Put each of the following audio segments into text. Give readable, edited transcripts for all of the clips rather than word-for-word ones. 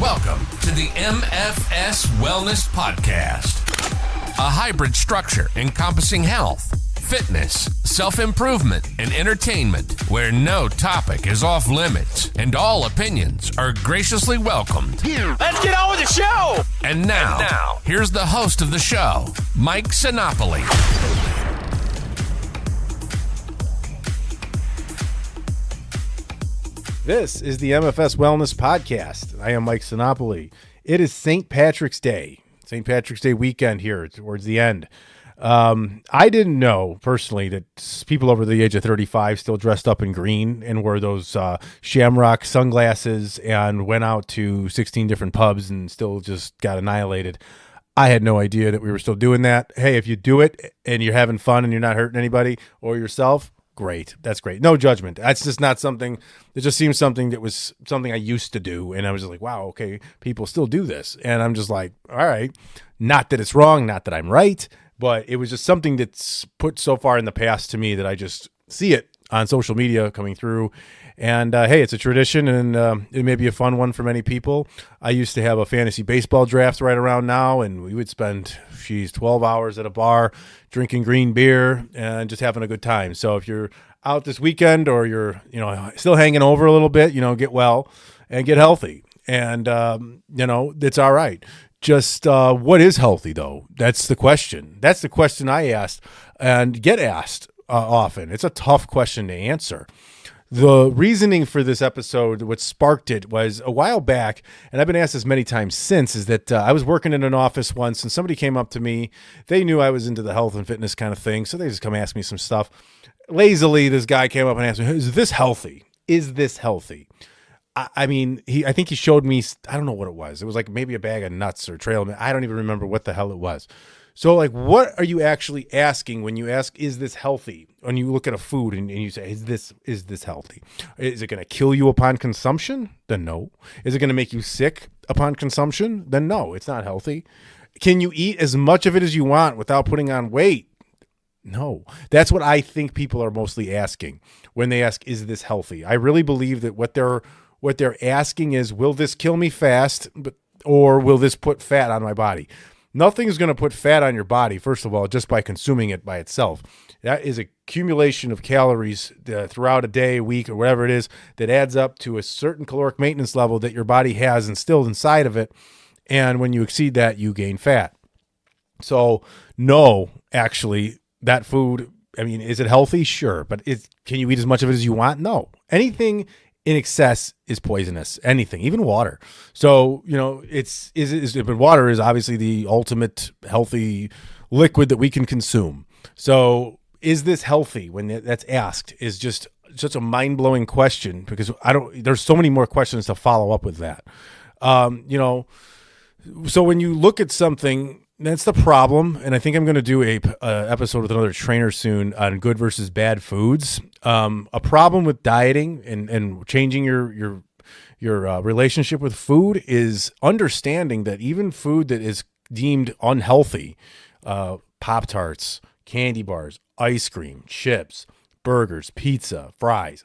Welcome to the MFS Wellness Podcast, a hybrid structure encompassing health, fitness, self-improvement, and entertainment, where no topic is off limits and all opinions are graciously welcomed. Let's get on with the show! And now, here's the host of the show, Mike Sinopoli. This is the MFS Wellness Podcast. I am Mike Sinopoli. It is St. Patrick's Day. St. Patrick's Day weekend here towards the end. I didn't know personally that people over the age of 35 still dressed up in green and wore those shamrock sunglasses and went out to 16 different pubs and still just got annihilated. I had no idea that we were still doing that. Hey, if you do it and you're having fun and you're not hurting anybody or yourself, great. That's great. No judgment. That's just not something, it just seems something that was something I used to do. And I was just like, wow, okay, people still do this. And I'm just like, all right, not that it's wrong, not that I'm right, but it was just something that's put so far in the past to me that I just see it on social media coming through. And hey, it's a tradition, and it may be a fun one for many people. I used to have a fantasy baseball draft right around now, and we would spend, 12 hours at a bar drinking green beer and just having a good time. So if you're out this weekend or you're, still hanging over a little bit, get well and get healthy. And, it's all right. Just what is healthy, though? That's the question. That's the question I asked and get asked often. It's a tough question to answer. The reasoning for this episode, what sparked it, was a while back, and I've been asked this many times since, is that I was working in an office once, and somebody came up to me. They knew I was into the health and fitness kind of thing, so they just come ask me some stuff. Lazily, this guy came up and asked me, is this healthy? Is this healthy? I think he showed me, I don't know what it was. It was like maybe a bag of nuts or trail mix. I don't even remember what the hell it was. So, like, what are you actually asking when you ask, is this healthy? When you look at a food and you say, is this healthy? Is it going to kill you upon consumption? Then no. Is it going to make you sick upon consumption? Then no, it's not healthy. Can you eat as much of it as you want without putting on weight? No. That's what I think people are mostly asking when they ask, is this healthy? I really believe that what they're asking is, will this kill me fast, or will this put fat on my body? Nothing is going to put fat on your body, first of all, just by consuming it by itself. That is accumulation of calories throughout a day, a week, or whatever it is that adds up to a certain caloric maintenance level that your body has instilled inside of it. And when you exceed that, you gain fat. So, no, actually, that food, is it healthy? Sure. But can you eat as much of it as you want? No. Anything in excess is poisonous. Anything, even water. So, but water is obviously the ultimate healthy liquid that we can consume. So, is this healthy? When that's asked, is just such a mind-blowing question, because there's so many more questions to follow up with that. So when you look at something, that's the problem. And I think I'm going to do a episode with another trainer soon on good versus bad foods. A problem with dieting and changing your relationship with food is understanding that even food that is deemed unhealthy, Pop-Tarts, candy bars, ice cream, chips, burgers, pizza, fries,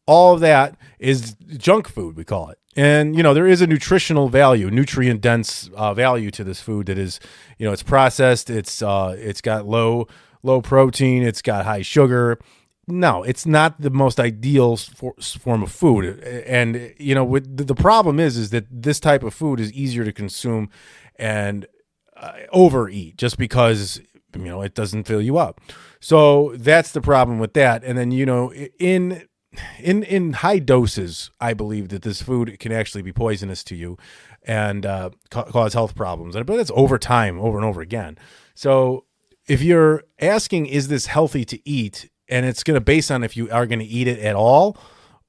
all of that is junk food, we call it. And, there is a nutritional value, nutrient-dense value to this food that is, it's processed, it's got low protein, it's got high sugar. No, it's not the most ideal form of food. And, the problem is that this type of food is easier to consume and overeat just because, it doesn't fill you up. So that's the problem with that. And then, in high doses, I believe that this food can actually be poisonous to you and cause health problems. But it's over time, over and over again. So if you're asking, is this healthy to eat? And it's going to base on if you are going to eat it at all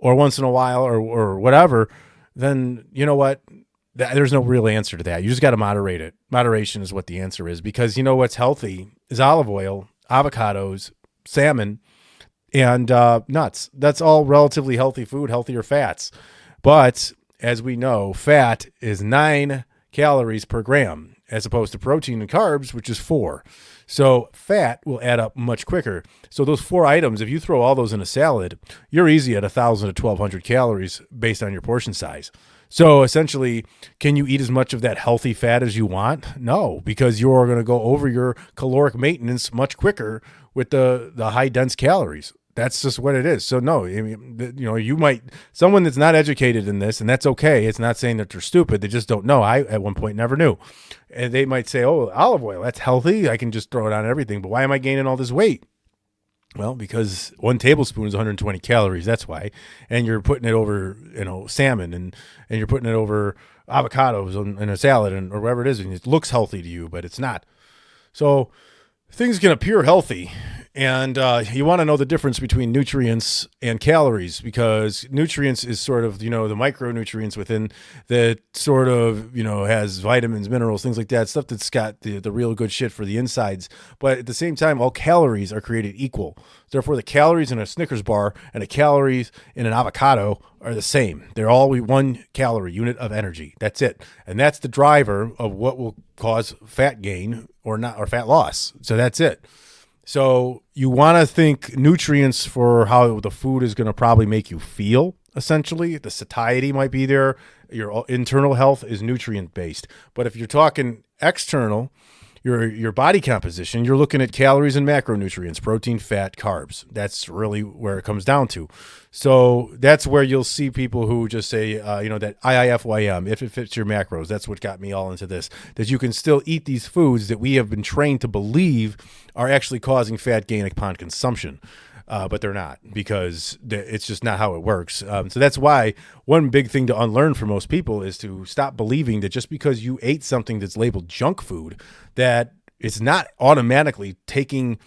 or once in a while or whatever, then you know what? There's no real answer to that. You just got to moderate it. Moderation is what the answer is, because what's healthy is olive oil, avocados, salmon, and nuts. That's all relatively healthy food, healthier fats. But as we know, fat is 9 calories per gram, as opposed to protein and carbs, which is 4. So fat will add up much quicker. So those 4 items, if you throw all those in a salad, you're easy at 1,000 to 1,200 calories based on your portion size. So essentially, can you eat as much of that healthy fat as you want? No, because you're going to go over your caloric maintenance much quicker with the high dense calories. That's just what it is. So no, I mean, you might, someone that's not educated in this, and that's okay. It's not saying that they're stupid. They just don't know. I, at one point, never knew. And they might say, oh, olive oil, that's healthy. I can just throw it on everything. But why am I gaining all this weight? Well, because 1 tablespoon is 120 calories. That's why. And you're putting it over, salmon and you're putting it over avocados in a salad or whatever it is. And it looks healthy to you, but it's not. So things can appear healthy. And you want to know the difference between nutrients and calories, because nutrients is sort of, the micronutrients within that sort of, has vitamins, minerals, things like that, stuff that's got the real good shit for the insides. But at the same time, all calories are created equal. Therefore, the calories in a Snickers bar and the calories in an avocado are the same. They're all 1 calorie unit of energy. That's it. And that's the driver of what will cause fat gain or fat loss. So that's it. So you want to think nutrients for how the food is going to probably make you feel, essentially. The satiety might be there. Your internal health is nutrient-based. But if you're talking external, your body composition, you're looking at calories and macronutrients, protein, fat, carbs. That's really where it comes down to. So that's where you'll see people who just say, that IIFYM, if it fits your macros. That's what got me all into this, that you can still eat these foods that we have been trained to believe are actually causing fat gain upon consumption. But they're not, because it's just not how it works. So that's why one big thing to unlearn for most people is to stop believing that just because you ate something that's labeled junk food, that it's not automatically taking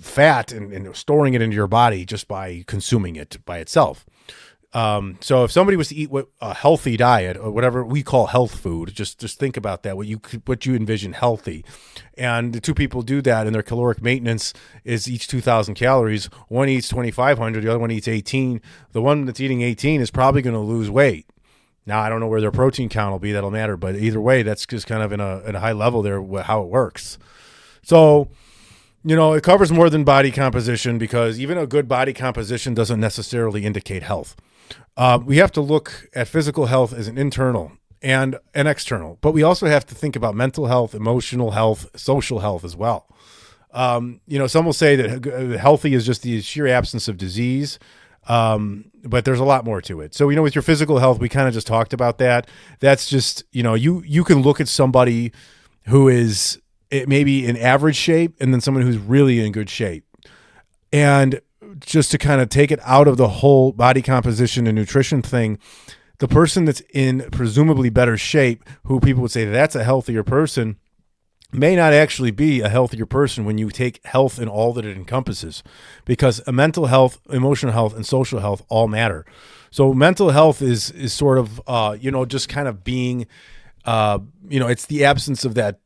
fat and storing it into your body just by consuming it by itself. So if somebody was to eat a healthy diet or whatever we call health food, just think about that, what you envision healthy. And the 2 people do that, and their caloric maintenance is each 2,000 calories. One eats 2,500, the other one eats 18. The one that's eating 18 is probably going to lose weight. Now, I don't know where their protein count will be. That'll matter. But either way, that's just kind of in a high level there, how it works. So, it covers more than body composition, because even a good body composition doesn't necessarily indicate health. We have to look at physical health as an internal and an external, but we also have to think about mental health, emotional health, social health as well. Some will say that healthy is just the sheer absence of disease. But there's a lot more to it. So, with your physical health, we kind of just talked about that. That's just, you can look at somebody who is maybe in average shape and then someone who's really in good shape. And just to kind of take it out of the whole body composition and nutrition thing, the person that's in presumably better shape, who people would say that's a healthier person, may not actually be a healthier person when you take health and all that it encompasses, because a mental health, emotional health, and social health all matter. So mental health is sort of, just kind of being, it's the absence of that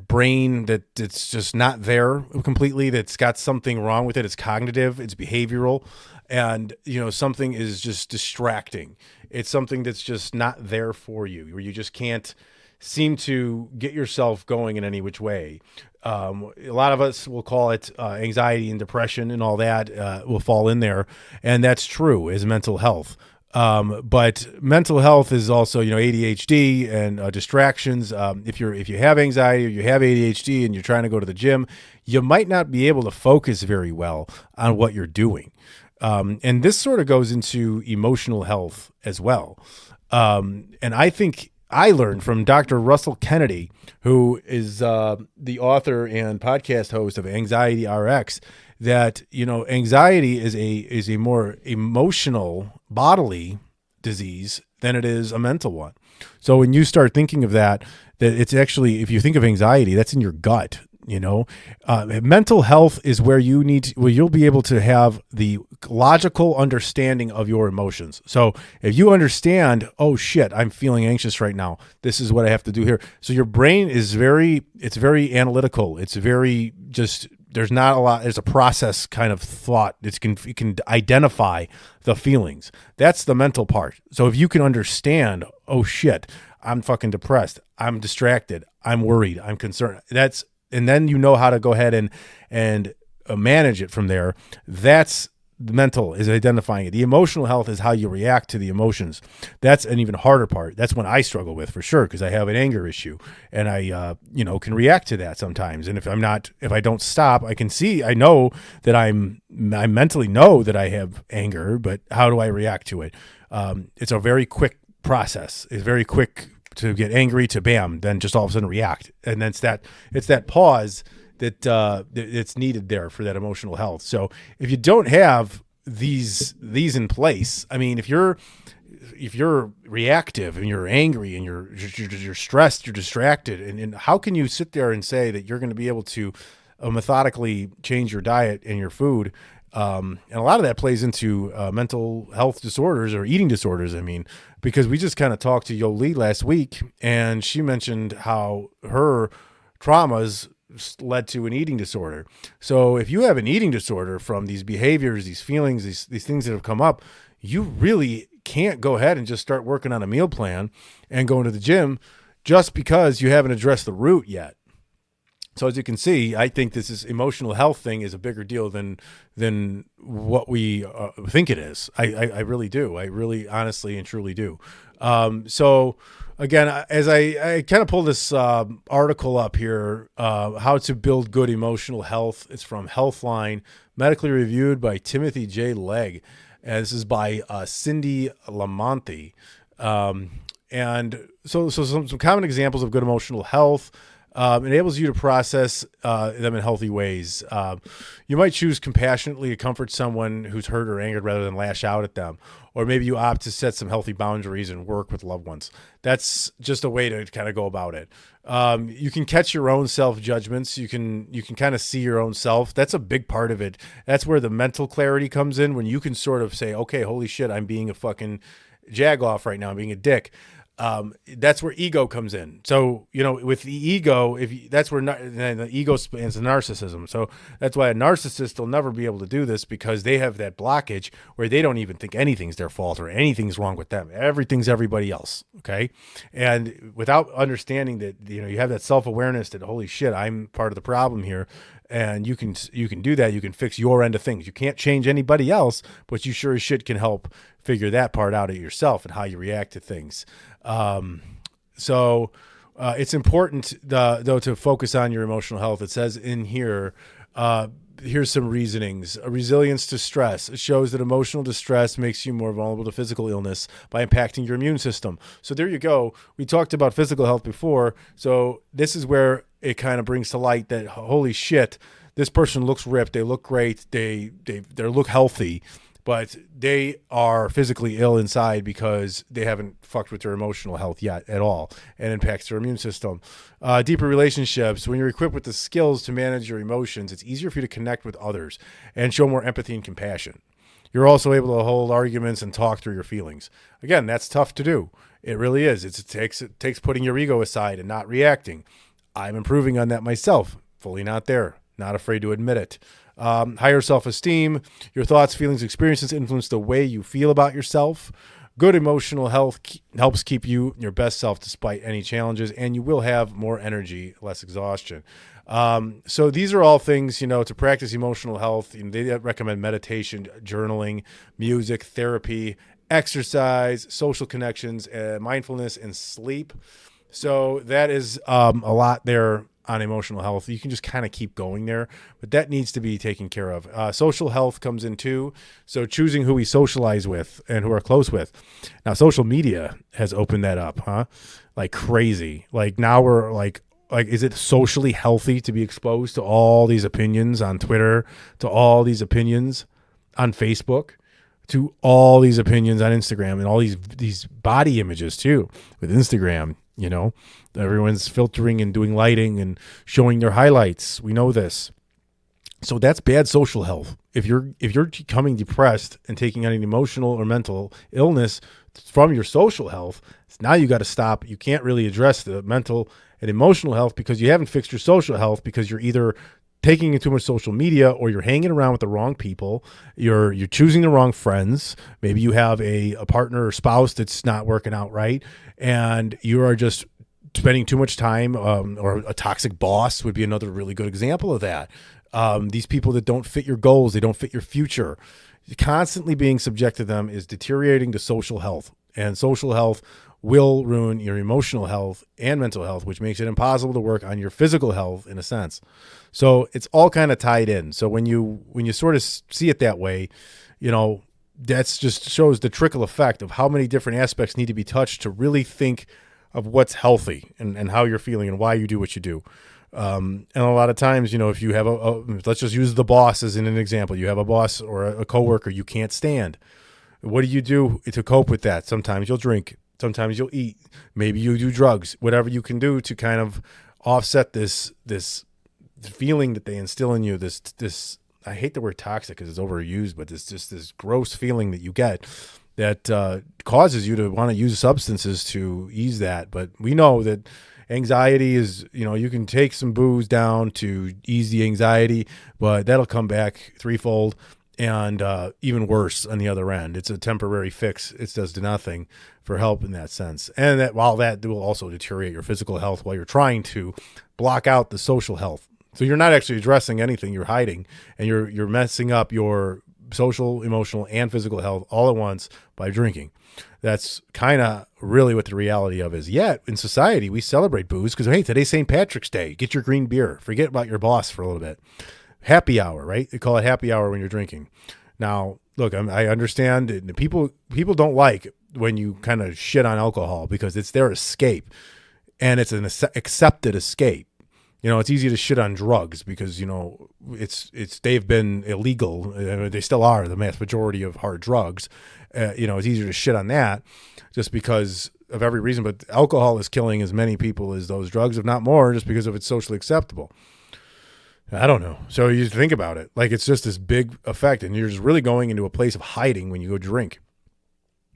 brain that it's just not there completely, that's got something wrong with it. It's cognitive, it's behavioral, and, something is just distracting. It's something that's just not there for you, where you just can't seem to get yourself going in any which way. A lot of us will call it anxiety and depression, and all that will fall in there. And that's true, is mental health. But mental health is also, ADHD and distractions. If you have anxiety or you have ADHD and you're trying to go to the gym, you might not be able to focus very well on what you're doing. And this sort of goes into emotional health as well. And I think I learned from Dr. Russell Kennedy, who is the author and podcast host of Anxiety RX, that anxiety is a more emotional, bodily disease than it is a mental one. So when you start thinking of that it's actually, if you think of anxiety, that's in your gut. Mental health is where you'll be able to have the logical understanding of your emotions. So if you understand, oh shit, I'm feeling anxious right now, this is what I have to do here. So your brain is very analytical. It's very just, there's not a lot, there's a process kind of thought. It can identify the feelings. That's the mental part. So if you can understand, oh shit, I'm fucking depressed, I'm distracted, I'm worried, I'm concerned, and then you know how to go ahead and manage it from there. That's The mental is identifying it. The emotional health is how you react to the emotions. That's an even harder part. That's one I struggle with for sure, because I have an anger issue, and I, can react to that sometimes. And if I don't stop, I know that I mentally know that I have anger, but how do I react to it? It's a very quick process. It's very quick to get angry to bam, then just all of a sudden react. And then it's that pause that it's needed there for that emotional health. So if you don't have these in place, I mean, if you're reactive and you're angry and you're stressed, you're distracted, and how can you sit there and say that you're going to be able to methodically change your diet and your food? And a lot of that plays into mental health disorders or eating disorders. I mean, because we just kind of talked to Yoli last week, and she mentioned how her traumas led to an eating disorder. So if you have an eating disorder from these behaviors, these feelings, these things that have come up, you really can't go ahead and just start working on a meal plan and going to the gym just because you haven't addressed the root yet. So as you can see, I think this emotional health thing is a bigger deal than what we think it is. I really do. I really honestly and truly do. So again, as I kind of pull this article up here, how to build good emotional health. It's from Healthline, medically reviewed by Timothy J. Legg. And this is by Cindy Lamonti. And so some common examples of good emotional health. Enables you to process them in healthy ways. You might choose compassionately to comfort someone who's hurt or angered rather than lash out at them. Or maybe you opt to set some healthy boundaries and work with loved ones. That's just a way to kind of go about it. You can catch your own self-judgments. You can kind of see your own self. That's a big part of it. That's where the mental clarity comes in, when you can sort of say, okay, holy shit, I'm being a fucking jagoff right now. I'm being a dick. That's where ego comes in. So, with the ego, that's where the ego spans the narcissism. So that's why a narcissist will never be able to do this, because they have that blockage where they don't even think anything's their fault or anything's wrong with them. Everything's everybody else. Okay. And without understanding that, you have that self-awareness that, holy shit, I'm part of the problem here. And you can do that. You can fix your end of things. You can't change anybody else, but you sure as shit can help figure that part out of yourself and how you react to things. So it's important, though, to focus on your emotional health. It says in here, here's some reasonings. A resilience to stress. It shows that emotional distress makes you more vulnerable to physical illness by impacting your immune system. So there you go. We talked about physical health before. So this is where it kind of brings to light that, holy shit, this person looks ripped. They look great. They look healthy, but they are physically ill inside because they haven't fucked with their emotional health yet at all, and impacts their immune system. Deeper relationships. When you're equipped with the skills to manage your emotions, it's easier for you to connect with others and show more empathy and compassion. You're also able to hold arguments and talk through your feelings. Again, that's tough to do. It really is. It takes putting your ego aside and not reacting. I'm improving on that myself. Fully not there. Not afraid to admit it. Higher self-esteem. Your thoughts, feelings, experiences influence the way you feel about yourself. Good emotional health helps keep you your best self despite any challenges, and you will have more energy, less exhaustion. So these are all things, to practice emotional health. They recommend meditation, journaling, music, therapy, exercise, social connections, mindfulness, and sleep. So that is a lot there on emotional health. You can just kind of keep going there, but that needs to be taken care of. Social health comes in too. So choosing who we socialize with and who are close with. Now, social media has opened that up, huh? Like crazy. Like now we're like, is it socially healthy to be exposed to all these opinions on Twitter, to all these opinions on Facebook, to all these opinions on Instagram, and all these body images too with Instagram? Everyone's filtering and doing lighting and showing their highlights. We know this. So that's bad social health. If you're becoming depressed and taking on an emotional or mental illness from your social health, now you got to stop. You can't really address the mental and emotional health because you haven't fixed your social health, because you're either taking in too much social media, or you're hanging around with the wrong people. You're choosing the wrong friends. Maybe you have a partner or spouse that's not working out right, and you are just spending too much time, or a toxic boss would be another really good example of that. These people that don't fit your goals, they don't fit your future. constantly being subject to them is deteriorating to social health, and social health will ruin your emotional health and mental health, which makes it impossible to work on your physical health in a sense. So it's all kind of tied in. So when you sort of see it that way, that's just shows the trickle effect of how many different aspects need to be touched to really think of what's healthy and how you're feeling and why you do what you do. And a lot of times, if you have let's just use the boss as an example. You have a boss or a coworker you can't stand. What do you do to cope with that? Sometimes you'll drink. Sometimes you'll eat. Maybe you do drugs. Whatever you can do to kind of offset this feeling that they instill in you. This I hate the word toxic because it's overused, but this gross feeling that you get that causes you to want to use substances to ease that. But we know that anxiety is, you can take some booze down to ease the anxiety, but that'll come back threefold and even worse on the other end. It's a temporary fix. It does nothing for help in that sense. And that while that will also deteriorate your physical health while you're trying to block out the social health. So you're not actually addressing anything, you're hiding, and you're messing up your social, emotional, and physical health all at once by drinking. That's kind of really what the reality of is. Yet in society, we celebrate booze because, hey, today's St. Patrick's Day. Get your green beer. Forget about your boss for a little bit. Happy hour, right? They call it happy hour when you're drinking. Now, look, I understand that people don't like when you kind of shit on alcohol because it's their escape, and it's an accepted escape. It's easy to shit on drugs because, they've been illegal. They still are the mass majority of hard drugs. It's easier to shit on that just because of every reason. But alcohol is killing as many people as those drugs, if not more, just because of it's socially acceptable. I don't know. So you think about it. Like, it's just this big effect, and you're just really going into a place of hiding when you go drink.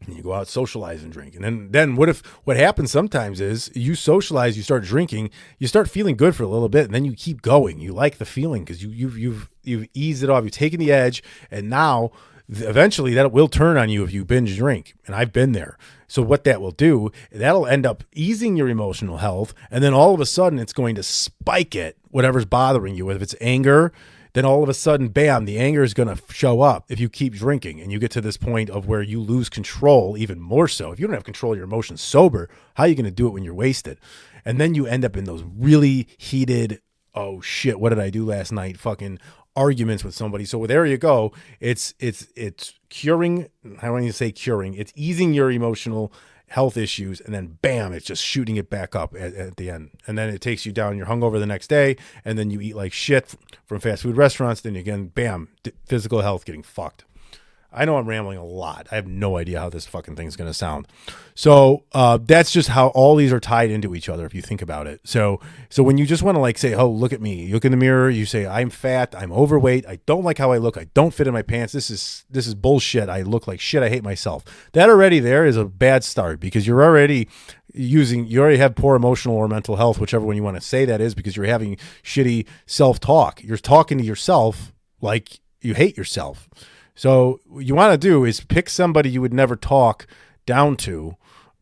And you go out, socialize, and drink. And then what happens sometimes is you socialize, you start drinking, you start feeling good for a little bit, and then you keep going. You like the feeling because you've eased it off. You've taken the edge, and now eventually that will turn on you if you binge drink. And I've been there. So what that will do, that'll end up easing your emotional health, and then all of a sudden it's going to spike it, whatever's bothering you. If it's anger, then all of a sudden, bam, the anger is going to show up if you keep drinking, and you get to this point of where you lose control even more so. If you don't have control of your emotions sober, how are you going to do it when you're wasted? And then you end up in those really heated, oh shit, what did I do last night? Fucking arguments with somebody. So there you go. It's curing. I don't even say curing. It's easing your emotional health issues, and then bam, it's just shooting it back up at the end. And then it takes you down. You're hungover the next day, and then you eat like shit from fast food restaurants. Then again, bam, physical health getting fucked. I know I'm rambling a lot. I have no idea how this fucking thing's going to sound. So that's just how all these are tied into each other if you think about it. So when you just want to say, oh, look at me. You look in the mirror. You say, I'm fat. I'm overweight. I don't like how I look. I don't fit in my pants. This is bullshit. I look like shit. I hate myself. That already there is a bad start because you already have poor emotional or mental health, whichever one you want to say that is, because you're having shitty self-talk. You're talking to yourself like you hate yourself. So what you want to do is pick somebody you would never talk down to,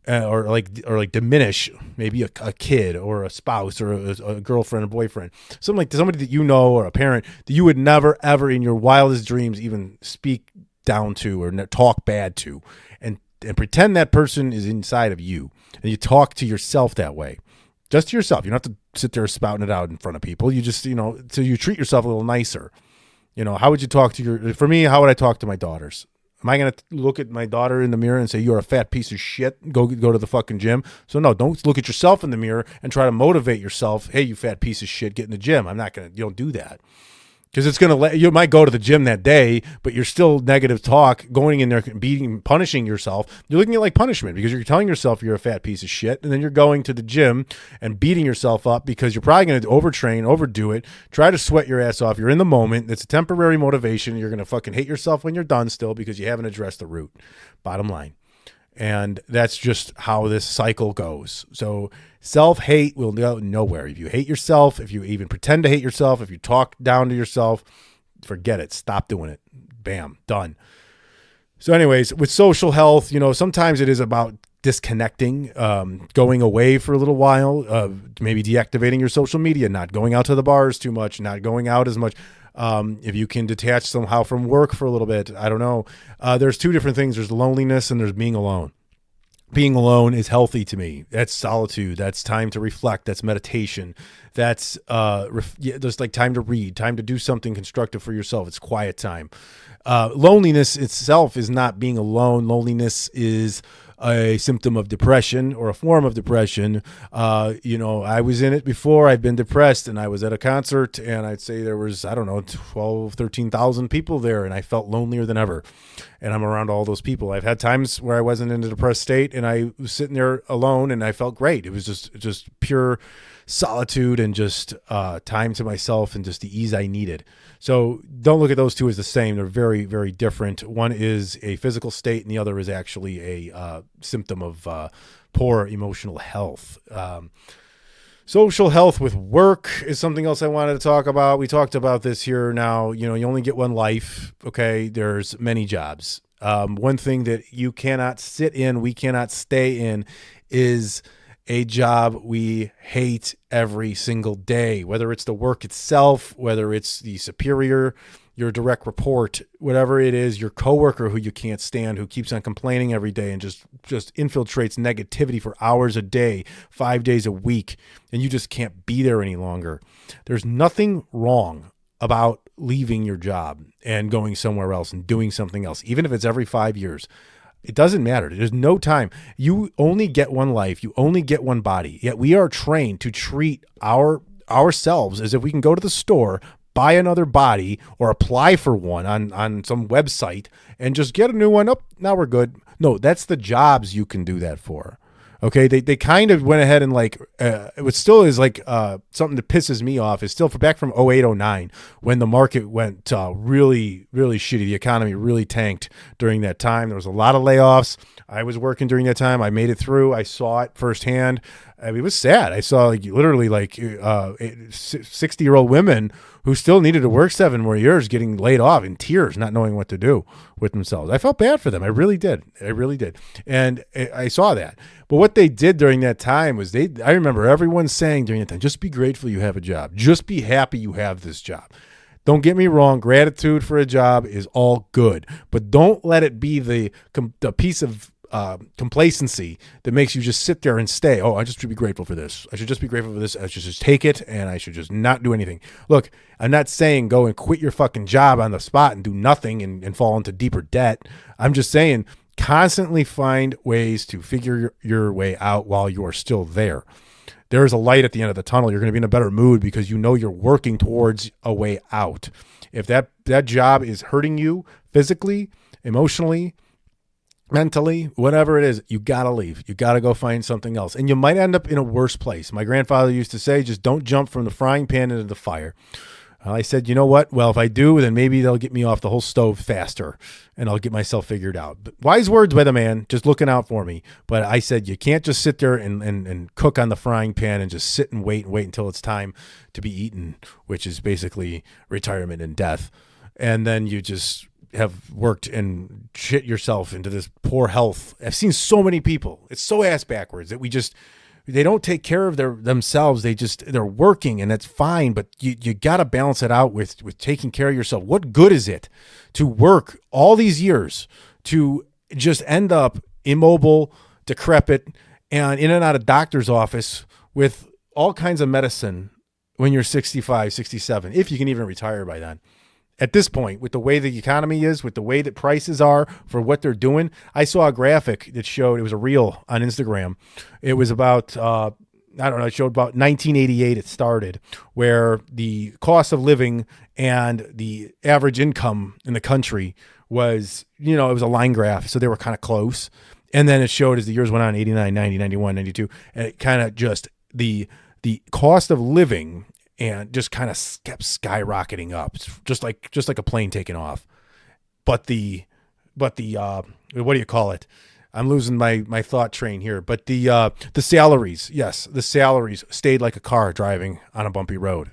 or diminish, maybe a kid or a spouse or a girlfriend or boyfriend, somebody that you know or a parent that you would never ever in your wildest dreams even speak down to or talk bad to, and pretend that person is inside of you, and you talk to yourself that way, just to yourself. You don't have to sit there spouting it out in front of people. You just so you treat yourself a little nicer. How would you talk to for me, how would I talk to my daughters? Am I going to look at my daughter in the mirror and say, you're a fat piece of shit, go to the fucking gym? So no, don't look at yourself in the mirror and try to motivate yourself. Hey, you fat piece of shit, get in the gym. You don't do that. Because it's going to you might go to the gym that day, but you're still negative talk, going in there, punishing yourself. You're looking at like punishment because you're telling yourself you're a fat piece of shit. And then you're going to the gym and beating yourself up because you're probably going to overtrain, overdo it, try to sweat your ass off. You're in the moment. It's a temporary motivation. You're going to fucking hate yourself when you're done still because you haven't addressed the root. Bottom line. And that's just how this cycle goes. So self-hate will go nowhere. If you hate yourself, if you even pretend to hate yourself, if you talk down to yourself, forget it. Stop doing it. Bam, done. So anyways, with social health, sometimes it is about disconnecting, going away for a little while, maybe deactivating your social media, not going out to the bars too much, not going out as much. If you can detach somehow from work for a little bit, I don't know. There's two different things. There's loneliness and there's being alone. Being alone is healthy to me. That's solitude. That's time to reflect. That's meditation. That's just like time to read, time to do something constructive for yourself. It's quiet time. Loneliness itself is not being alone. Loneliness is a symptom of depression or a form of depression. I was in it before. I've been depressed, and I was at a concert, and I'd say there was, 13,000 people there, and I felt lonelier than ever. And I'm around all those people. I've had times where I wasn't in a depressed state, and I was sitting there alone, and I felt great. It was just pure solitude and just time to myself and just the ease I needed. So don't look at those two as the same. They're very, very different. One is a physical state, and the other is actually a symptom of poor emotional health. Social health with work is something else I wanted to talk about. We talked about this here now. You only get one life. Okay, there's many jobs. One thing that you cannot sit in, we cannot stay in, is a job we hate every single day, whether it's the work itself, whether it's the superior, your direct report, whatever it is, your coworker who you can't stand, who keeps on complaining every day and just infiltrates negativity for hours a day, 5 days a week, and you just can't be there any longer. There's nothing wrong about leaving your job and going somewhere else and doing something else, even if it's every 5 years. It doesn't matter. There's no time. You only get one life. You only get one body. Yet we are trained to treat ourselves as if we can go to the store, buy another body, or apply for one on some website and just get a new one. Oh, now we're good. No, that's the jobs you can do that for. Okay, they kind of went ahead and it still is something that pisses me off is still back from 08, 09 when the market went really, really shitty. The economy really tanked during that time. There was a lot of layoffs. I was working during that time. I made it through. I saw it firsthand. I mean, it was sad. I saw literally 60-year-old women who still needed to work 7 more years getting laid off in tears, not knowing what to do with themselves. I felt bad for them. I really did. And I saw that. But what they did during that time was I remember everyone saying during that time, just be grateful you have a job. Just be happy you have this job. Don't get me wrong. Gratitude for a job is all good, but don't let it be the piece of complacency that makes you just sit there and stay. Oh, I just should be grateful for this. I should just be grateful for this. I should just take it and I should just not do anything. Look, I'm not saying go and quit your fucking job on the spot and do nothing and fall into deeper debt. I'm just saying constantly find ways to figure your way out while you are still there. There is a light at the end of the tunnel. You're going to be in a better mood because you know you're working towards a way out. If that job is hurting you physically, emotionally, mentally, whatever it is, you got to leave. You got to go find something else. And you might end up in a worse place. My grandfather used to say, just don't jump from the frying pan into the fire. I said, you know what? Well, if I do, then maybe they'll get me off the whole stove faster and I'll get myself figured out. But wise words by the man, just looking out for me. But I said, you can't just sit there and cook on the frying pan and just sit and wait until it's time to be eaten, which is basically retirement and death. And then you just have worked and shit yourself into this poor health. I've seen so many people. It's so ass backwards that they don't take care of themselves. They're working and that's fine, but you got to balance it out with taking care of yourself. What good is it to work all these years to just end up immobile, decrepit, and in and out of doctor's office with all kinds of medicine when you're 65, 67, if you can even retire by then? At this point, with the way the economy is, with the way that prices are for what they're doing, I saw a graphic that showed, it was a reel on Instagram. It was about, it showed about 1988 it started, where the cost of living and the average income in the country was, it was a line graph. So they were kind of close. And then it showed as the years went on, 89, 90, 91, 92, and it kind of just the cost of living and just kind of kept skyrocketing up, just like a plane taking off. But the what do you call it? I'm losing my thought train here. But the salaries, yes, the salaries stayed like a car driving on a bumpy road.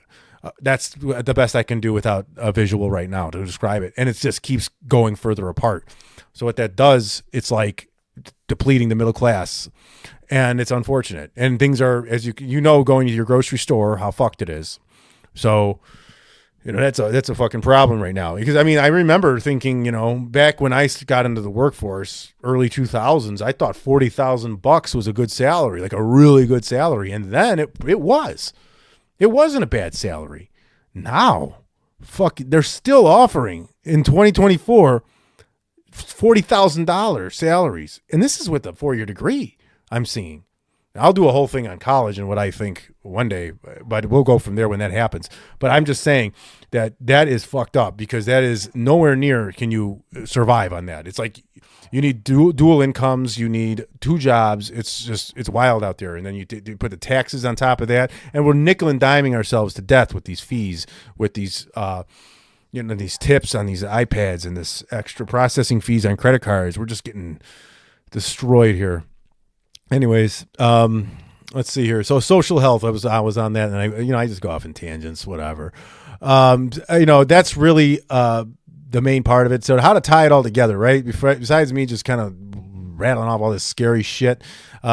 That's the best I can do without a visual right now to describe it. And it just keeps going further apart. So what that does, it's like depleting the middle class. And it's unfortunate. And things are, as you know, going to your grocery store, how fucked it is. So That's a fucking problem right now. Because I mean, I remember thinking, back when I got into the workforce, early 2000s, I thought $40,000 was a good salary, like a really good salary. And then it wasn't a bad salary. Now, they're still offering in 2024 $40,000 salaries. And this is with a 4-year degree I'm seeing. I'll do a whole thing on college and what I think one day, but we'll go from there when that happens. But I'm just saying that is fucked up, because that is nowhere near can you survive on that. It's like you need dual incomes. You need 2 jobs. It's wild out there. And then you put the taxes on top of that. And we're nickel and diming ourselves to death with these fees, with these, these tips on these iPads and this extra processing fees on credit cards. We're just getting destroyed here. Anyways, let's see here. So social health, I was on that, and I just go off in tangents, whatever. That's really the main part of it. So how to tie it all together, right? Besides me just kind of rattling off all this scary shit,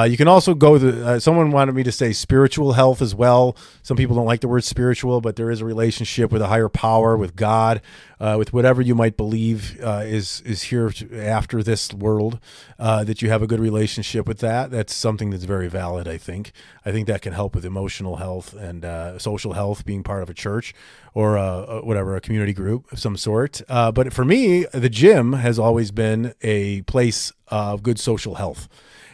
you can also go to, someone wanted me to say spiritual health as well. Some people don't like the word spiritual, but there is a relationship with a higher power, with God, with whatever you might believe is here after this world, that you have a good relationship with that. That's something that's very valid, I think. I think that can help with emotional health and social health, being part of a church or a community group of some sort. But for me, the gym has always been a place of good social health.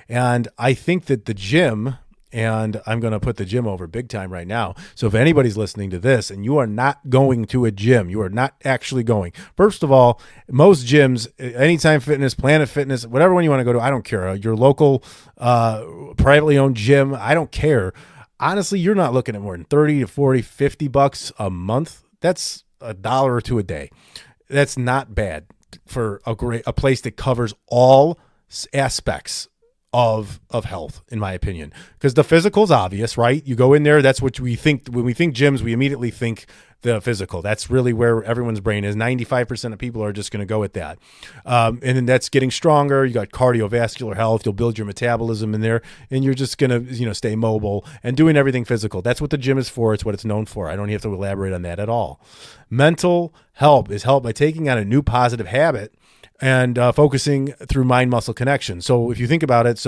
And I think that the gym, and I'm going to put the gym over big time right now. So if anybody's listening to this and you are not going to a gym, you are not actually going. First of all, most gyms, Anytime Fitness, Planet Fitness, whatever one you want to go to, I don't care. Your local privately owned gym, I don't care. Honestly, you're not looking at more than 30 to 40, $50 a month. That's $1 or $2 a day. That's not bad for a place that covers all aspects of health, in my opinion, because the physical is obvious, right? You go in there, that's what we think. When we think gyms, we immediately think the physical. That's really where everyone's brain is. 95% of people are just going to go with that. And then that's getting stronger. You got cardiovascular health. You'll build your metabolism in there, and you're just going to, stay mobile and doing everything physical. That's what the gym is for. It's what it's known for. I don't have to elaborate on that at all. Mental health is helped by taking on a new positive habit and focusing through mind-muscle connection. So if you think about it,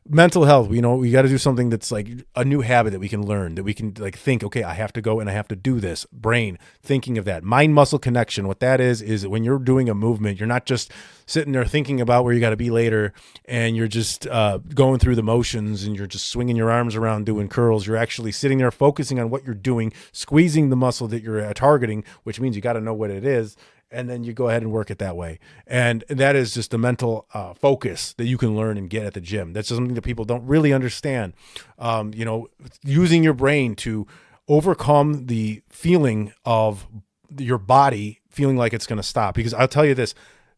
mental health, we got to do something that's like a new habit that we can learn, that we can like think, okay, I have to go and I have to do this. Brain, thinking of that. Mind-muscle connection, what that is when you're doing a movement, you're not just sitting there thinking about where you got to be later and you're just going through the motions and you're just swinging your arms around doing curls. You're actually sitting there focusing on what you're doing, squeezing the muscle that you're targeting, which means you got to know what it is. And then you go ahead and work it that way. And that is just the mental focus that you can learn and get at the gym. That's something that people don't really understand. Using your brain to overcome the feeling of your body feeling like it's going to stop. Because I'll tell you this,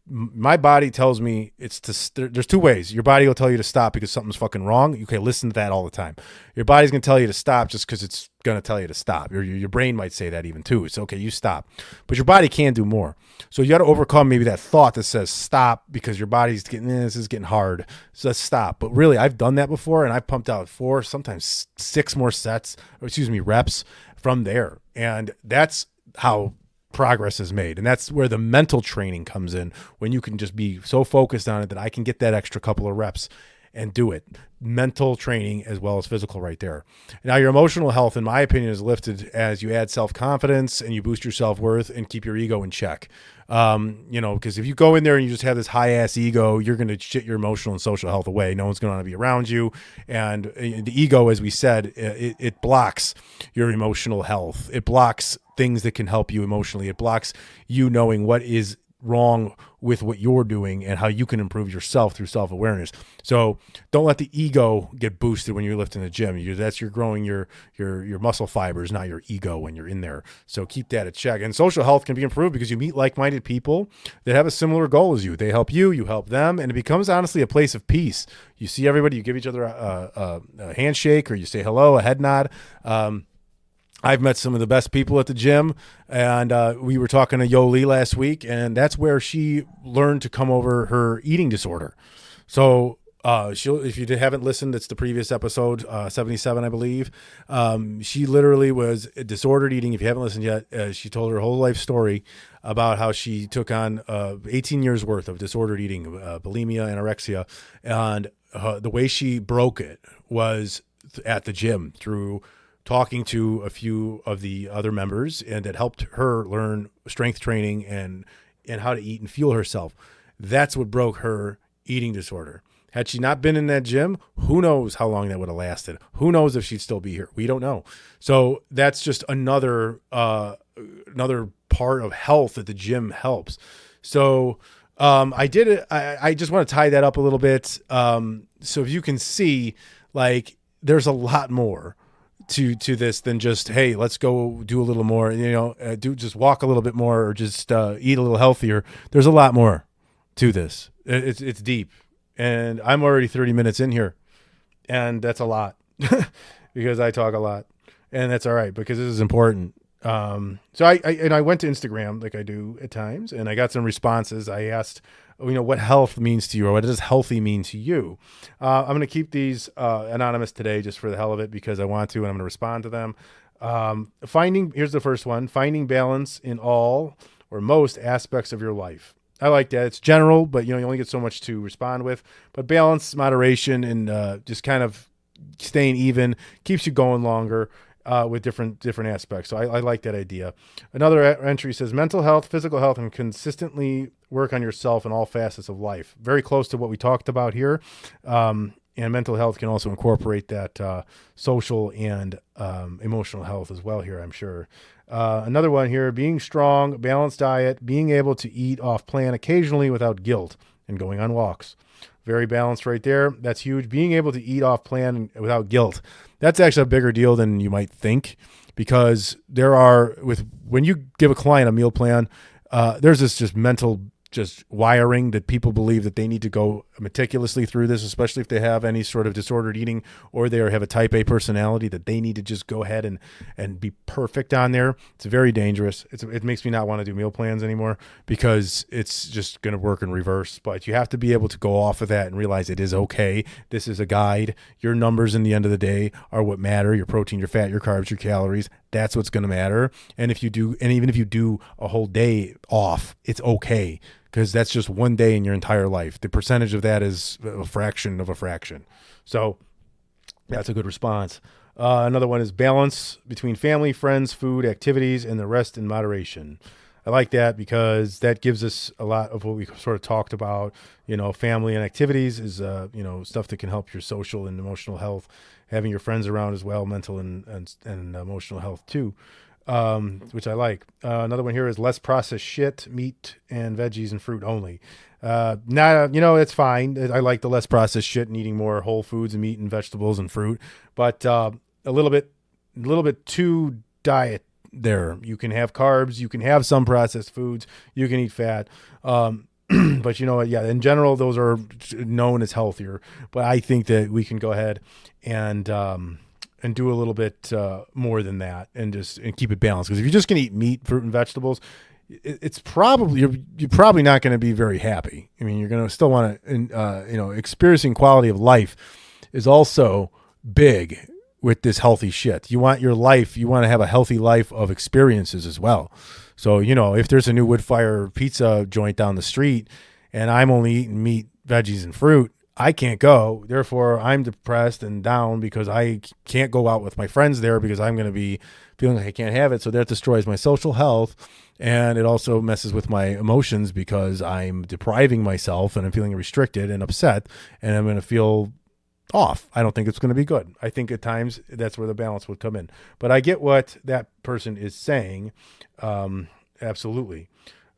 my body tells me there's 2 ways. Your body will tell you to stop because something's fucking wrong. You can listen to that all the time. Your body's going to tell you to stop just because it's going to tell you to stop. Your brain might say that even too. It's okay, you stop. But your body can do more. So you got to overcome maybe that thought that says stop because your body's getting, this is getting hard. So let's stop. But really, I've done that before and I've pumped out 4, sometimes 6 more reps from there. And that's how progress is made. And that's where the mental training comes in, when you can just be so focused on it that I can get that extra couple of reps and do it. Mental training as well as physical right there. Now, your emotional health, in my opinion, is lifted as you add self-confidence and you boost your self-worth and keep your ego in check. Because if you go in there and you just have this high-ass ego, you're going to shit your emotional and social health away. No one's going to want to be around you. And the ego, as we said, it blocks your emotional health. It blocks things that can help you emotionally. It blocks you knowing what is wrong with what you're doing and how you can improve yourself through self-awareness. So don't let the ego get boosted when you're lifting the gym. You're growing your muscle fibers, not your ego when you're in there. So keep that at check. And social health can be improved because you meet like-minded people that have a similar goal as you. They help you, you help them, and it becomes honestly a place of peace. You see everybody, you give each other a handshake, or you say hello, a head nod. I've met some of the best people at the gym, and we were talking to Yoli last week, and that's where she learned to come over her eating disorder. So If you haven't listened, it's the previous episode, 77, I believe. She literally was disordered eating. If you haven't listened yet, she told her whole life story about how she took on 18 years worth of disordered eating, bulimia, anorexia. And the way she broke it was at the gym through talking to a few of the other members, and it helped her learn strength training and how to eat and fuel herself. That's what broke her eating disorder. Had she not been in that gym, who knows how long that would have lasted? Who knows if she'd still be here? We don't know. So that's just another part of health that the gym helps. So I did it. I just want to tie that up a little bit. So if you can see, like, there's a lot more to this than just, hey, let's go do a little more, just walk a little bit more, or just eat a little healthier. There's a lot more to this. It's deep. And I'm already 30 minutes in here, and that's a lot because I talk a lot, and that's all right because this is important. So I went to Instagram like I do at times, and I got some responses. I asked, what health means to you, or what does healthy mean to you? I'm going to keep these anonymous today just for the hell of it because I want to, and I'm going to respond to them. Here's the first one: finding balance in all or most aspects of your life. I like that. It's general, but you only get so much to respond with. But balance, moderation, and just kind of staying even keeps you going longer with different aspects. So I like that idea. Another entry says mental health, physical health, and consistently work on yourself in all facets of life. Very close to what we talked about here. And mental health can also incorporate that social and emotional health as well here, I'm sure. Another one here, being strong, balanced diet, being able to eat off plan occasionally without guilt, and going on walks. Very balanced right there. That's huge. Being able to eat off plan without guilt. That's actually a bigger deal than you might think, because when you give a client a meal plan, there's this just mental wiring that people believe that they need to go meticulously through this, especially if they have any sort of disordered eating or they have a type A personality, that they need to just go ahead and be perfect on there. It's very dangerous. It makes me not want to do meal plans anymore because it's just going to work in reverse. But you have to be able to go off of that and realize it is okay. This is a guide. Your numbers in the end of the day are what matter. Your protein, your fat, your carbs, your calories. That's what's going to matter. And even if you do a whole day off, it's okay, because that's just one day in your entire life. The percentage of that is a fraction of a fraction. So that's a good response. Another one is balance between family, friends, food, activities, and the rest in moderation. I like that because that gives us a lot of what we sort of talked about. Family and activities is, stuff that can help your social and emotional health. Having your friends around as well, mental and emotional health too. Which I like. Another one here is less processed shit, meat and veggies and fruit only. It's fine. I like the less processed shit and eating more whole foods and meat and vegetables and fruit, but a little bit too diet there. You can have carbs, you can have some processed foods, you can eat fat. But you know what? Yeah, in general, those are known as healthier, but I think that we can go ahead and do a little bit more than that, and keep it balanced. Because if you're just going to eat meat, fruit, and vegetables, it's probably you're probably not going to be very happy. I mean, you're going to still want to, experiencing quality of life is also big with this healthy shit. You want to have a healthy life of experiences as well. So, if there's a new wood fire pizza joint down the street and I'm only eating meat, veggies, and fruit, I can't go. Therefore, I'm depressed and down because I can't go out with my friends there because I'm going to be feeling like I can't have it. So that destroys my social health. And it also messes with my emotions because I'm depriving myself and I'm feeling restricted and upset, and I'm going to feel off. I don't think it's going to be good. I think at times that's where the balance would come in. But I get what that person is saying. Absolutely.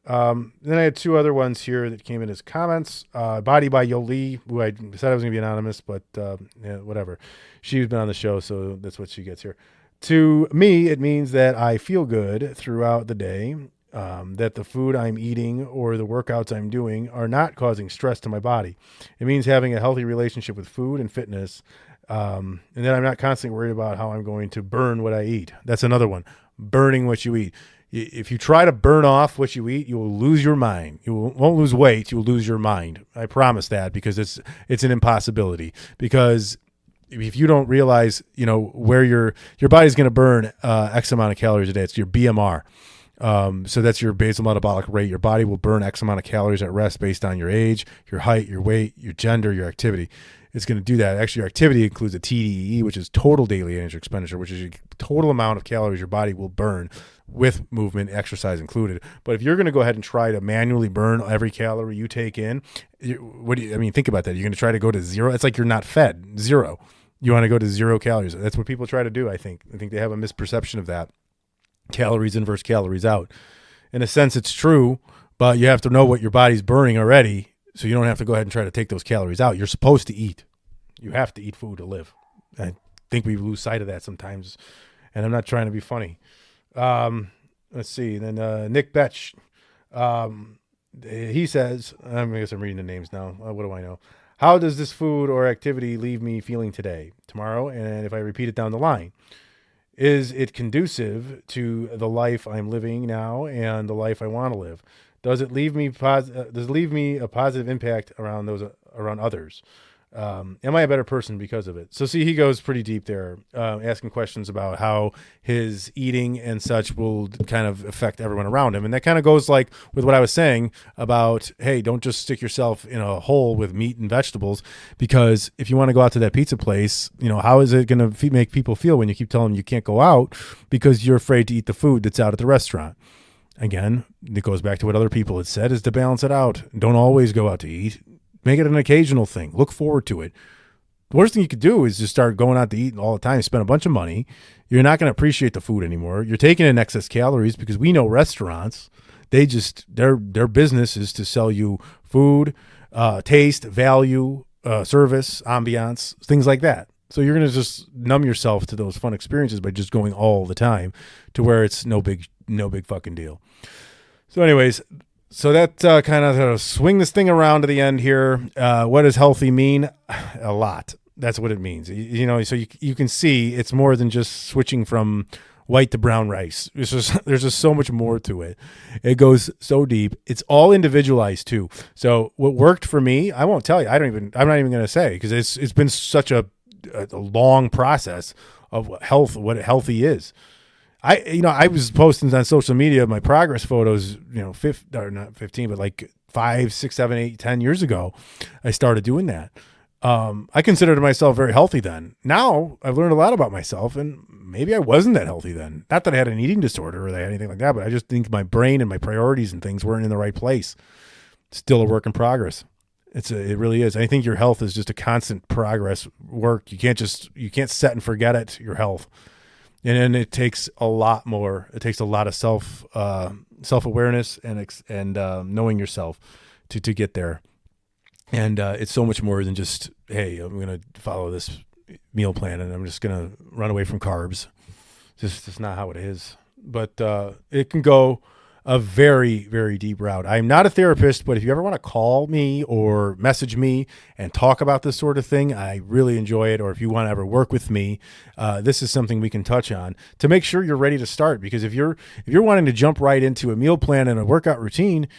Then I had two other ones here that came in as comments. Body by Yoli, who I said I was going to be anonymous, but whatever. She's been on the show, so that's what she gets here. To me, it means that I feel good throughout the day, that the food I'm eating or the workouts I'm doing are not causing stress to my body. It means having a healthy relationship with food and fitness, and then I'm not constantly worried about how I'm going to burn what I eat. That's another one, burning what you eat. If you try to burn off what you eat, you will lose your mind. Won't lose weight. You will lose your mind. I promise that, because it's an impossibility. Because if you don't realize, where your body's going to burn X amount of calories a day, it's your BMR. So that's your basal metabolic rate. Your body will burn X amount of calories at rest based on your age, your height, your weight, your gender, your activity. It's going to do that. Actually, your activity includes a TDEE, which is total daily energy expenditure, which is your total amount of calories your body will burn with movement, exercise included. But if you're going to go ahead and try to manually burn every calorie you take in, think about that. You're going to try to go to zero. It's like you're not fed. Zero. You want to go to 0 calories. That's what people try to do, I think. I think they have a misperception of that. Calories in versus calories out. In a sense, it's true, but you have to know what your body's burning already, so you don't have to go ahead and try to take those calories out. You're supposed to eat. You have to eat food to live. I think we lose sight of that sometimes, and I'm not trying to be funny. Let's see. Then Nick Betch, he says, I guess I'm reading the names now. What do I know? How does this food or activity leave me feeling today, tomorrow, and if I repeat it down the line? Is it conducive to the life I'm living now and the life I want to live? Does it leave me a positive impact around others? Am I a better person because of it? So see, he goes pretty deep there, asking questions about how his eating and such will kind of affect everyone around him. And that kind of goes like with what I was saying about, hey, don't just stick yourself in a hole with meat and vegetables, because if you want to go out to that pizza place, how is it going to make people feel when you keep telling them you can't go out because you're afraid to eat the food that's out at the restaurant? Again, it goes back to what other people had said, is to balance it out. Don't always go out to eat. Make it an occasional thing. Look forward to it. The worst thing you could do is just start going out to eat all the time, spend a bunch of money. You're not going to appreciate the food anymore. You're taking in excess calories, because we know restaurants, their business is to sell you food, taste, value, service, ambiance, things like that. So you're going to just numb yourself to those fun experiences by just going all the time, to where it's no big fucking deal. So anyways, so that kind of swing this thing around to the end here. What does healthy mean? A lot. That's what it means. So you can see it's more than just switching from white to brown rice. There's just so much more to it. It goes so deep. It's all individualized too. So what worked for me, I won't tell you. I'm not even going to say, because it's been such a long process of health, what healthy is. I was posting on social media my progress photos, not 15, but like 5, 6, 7, 8, 10 years ago, I started doing that. I considered myself very healthy then. Now I've learned a lot about myself, and maybe I wasn't that healthy then. Not that I had an eating disorder or that I had anything like that, but I just think my brain and my priorities and things weren't in the right place. Still a work in progress. It really is. I think your health is just a constant progress work. You can't set and forget it, your health. And then it takes a lot more. It takes a lot of self-awareness and knowing yourself to get there. And it's so much more than just, hey, I'm going to follow this meal plan and I'm just going to run away from carbs. Just not how it is. But it can go a very, very deep route. I'm not a therapist, but if you ever want to call me or message me and talk about this sort of thing, I really enjoy it. Or if you want to ever work with me, this is something we can touch on to make sure you're ready to start. Because if you're wanting to jump right into a meal plan and a workout routine,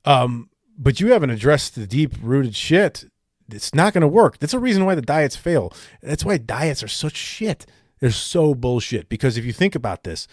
but you haven't addressed the deep rooted shit, it's not going to work. That's a reason why the diets fail. That's why diets are such shit. They're so bullshit, because if you think about this,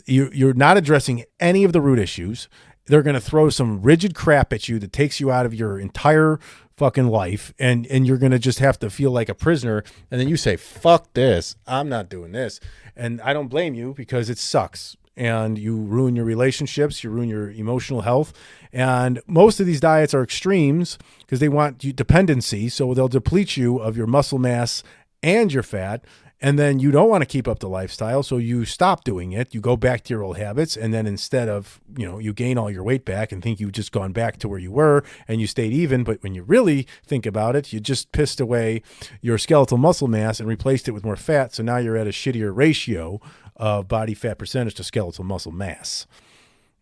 you're not addressing any of the root issues. They're going to throw some rigid crap at you that takes you out of your entire fucking life. And you're going to just have to feel like a prisoner. And then you say, fuck this. I'm not doing this. And I don't blame you, because it sucks. And you ruin your relationships, you ruin your emotional health. And most of these diets are extremes because they want you dependency. So they'll deplete you of your muscle mass and your fat. And then you don't want to keep up the lifestyle. So you stop doing it. You go back to your old habits. And then instead of, you gain all your weight back and think you've just gone back to where you were and you stayed even. But when you really think about it, you just pissed away your skeletal muscle mass and replaced it with more fat. So now you're at a shittier ratio of body fat percentage to skeletal muscle mass.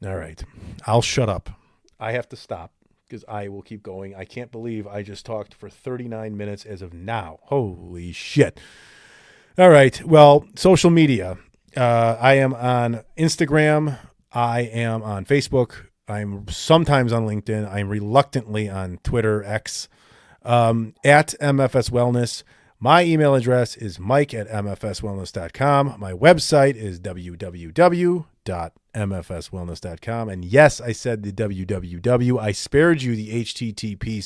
All right. I'll shut up. I have to stop because I will keep going. I can't believe I just talked for 39 minutes as of now. Holy shit. All right. Well, social media. I am on Instagram. I am on Facebook. I'm sometimes on LinkedIn. I'm reluctantly on Twitter, X, at MFS Wellness. My email address is mike@mfswellness.com. My website is www.mfswellness.com. And yes, I said the www. I spared you the http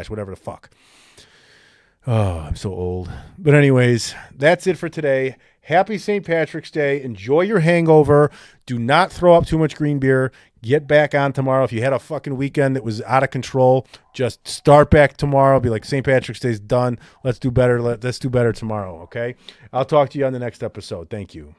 // whatever the fuck. Oh, I'm so old. But anyways, that's it for today. Happy St. Patrick's Day. Enjoy your hangover. Do not throw up too much green beer. Get back on tomorrow. If you had a fucking weekend that was out of control, just start back tomorrow. Be like, St. Patrick's Day's done. Let's do better. Let's do better tomorrow, okay? I'll talk to you on the next episode. Thank you.